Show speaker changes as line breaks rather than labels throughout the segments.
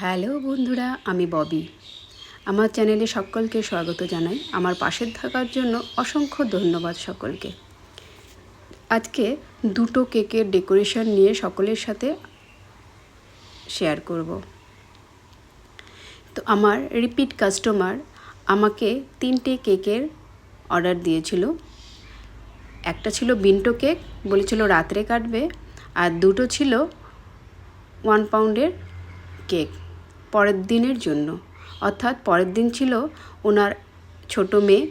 Hello বন্ধুরা, আমি ববি। আমার চ্যানেলে সকলকে স্বাগত জানাই। আমার পাশে থাকার জন্য অসংখ্য ধন্যবাদ সকলকে। আজকে দুটো কেকের ডেকোরেশন নিয়ে সকলের সাথে শেয়ার করব। তো আমার রিপিট কাস্টমার আমাকে 3টে কেকের অর্ডার দিয়েছিল। একটা ছিল বিন্টো কেক, বলেছিল রাত্রে কাটবে, আর দুটো ছিল 1 পাউন্ডের কেক পরের দিনের জন্য। অর্থাৎ পরের দিন ছিল ওনার ছোট মেয়ে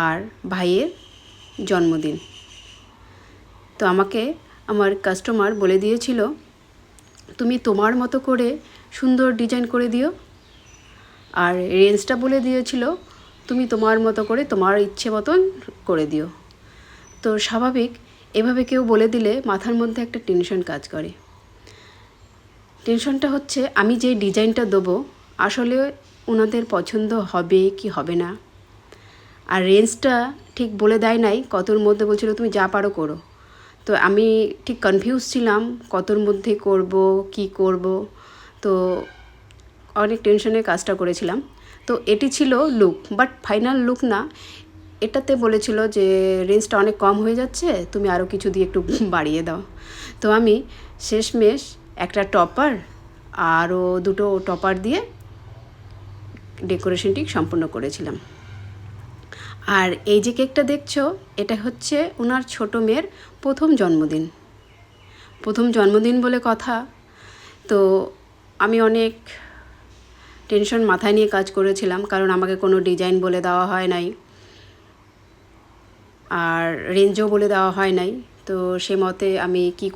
আর ভাইয়ের জন্মদিন। তো আমাকে আমার কাস্টমার বলে দিয়েছিল, তুমি তোমার মতো করে সুন্দর ডিজাইন করে দিও, আর রেঞ্জটা বলে দিয়েছিল তুমি তোমার মতো করে তোমার ইচ্ছে মতন করে দিও। তো স্বাভাবিক, এভাবে কেউ বলে দিলে মাথার মধ্যে একটা টেনশন কাজ করে। টেনশনটা হচ্ছে আমি যে ডিজাইনটা দেবো আসলে ওনাদের পছন্দ হবে কি হবে না। আর রেঞ্জটা ঠিক বলে দেয় নাই, কতর মধ্যে বলছিল তুমি যা পারো করো। তো আমি ঠিক কনফিউজ ছিলাম কতর মধ্যে করব, কি করব। তো অনেক টেনশনে কাজটা করেছিলাম। তো এটি ছিল লুক, বাট ফাইনাল লুক না। এটাতে বলেছিল যে রেঞ্জটা অনেক কম হয়ে যাচ্ছে, তুমি আরও কিছু দিয়ে একটু বাড়িয়ে দাও। তো আমি শেষমেশ একটা টপার আরও দুটো টপার দিয়ে ডেকোরেশনটি সম্পূর্ণ করেছিলাম। আর এই যে কেকটা দেখছো, এটা হচ্ছে ওনার ছোট মেয়ের প্রথম জন্মদিন বলে কথা। তো আমি অনেক টেনশন মাথায় নিয়ে কাজ করেছিলাম, কারণ আমাকে কোনো ডিজাইন বলে দেওয়া হয় নাই আর রেঞ্জও বলে দেওয়া হয় নাই। তো সে মতে আমি কি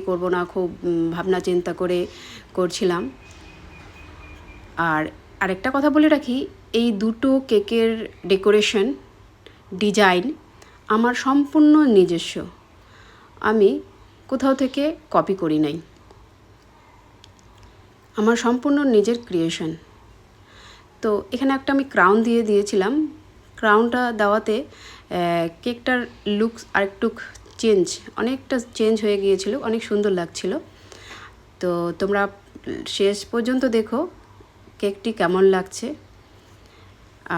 করব না খুব ভাবনা চিন্তা করে করছিলাম। আর আরেকটা কথা বলে রাখি, এই দুটো কেকের ডেকোরেশন ডিজাইন আমার সম্পূর্ণ নিজস্ব, আমি কোথাও থেকে কপি করি নাই, আমার সম্পূর্ণ নিজের ক্রিয়েশন। তো এখানে একটা আমি ক্রাউন দিয়েছিলাম। ক্রাউনটা দেওয়াতে কেকটার লুকস আরেকটু অনেকটা চেঞ্জ হয়ে গিয়েছিল, অনেক সুন্দর লাগছিল। তো তোমরা শেষ পর্যন্ত দেখো কেকটি কেমন লাগছে।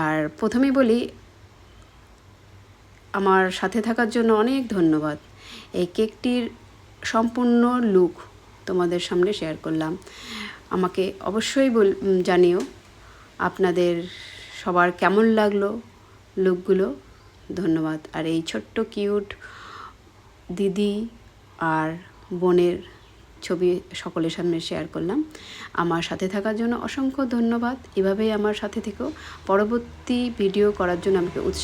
আর প্রথমেই বলি, আমার সাথে থাকার জন্য অনেক ধন্যবাদ। এই কেকটির সম্পূর্ণ লুক তোমাদের সামনে শেয়ার করলাম। আমাকে অবশ্যই জানিও আপনাদের সবার কেমন লাগলো লুকগুলো। ধন্যবাদ। আর এই ছোট্ট কিউট দিদি আর বোনের ছবি সকলের সামনে শেয়ার করলাম। আমার সাথে থাকার জন্য অসংখ্য ধন্যবাদ। এভাবেই আমার সাথে থেকেও পরবর্তী ভিডিও করার জন্য আমাকে উৎসাহ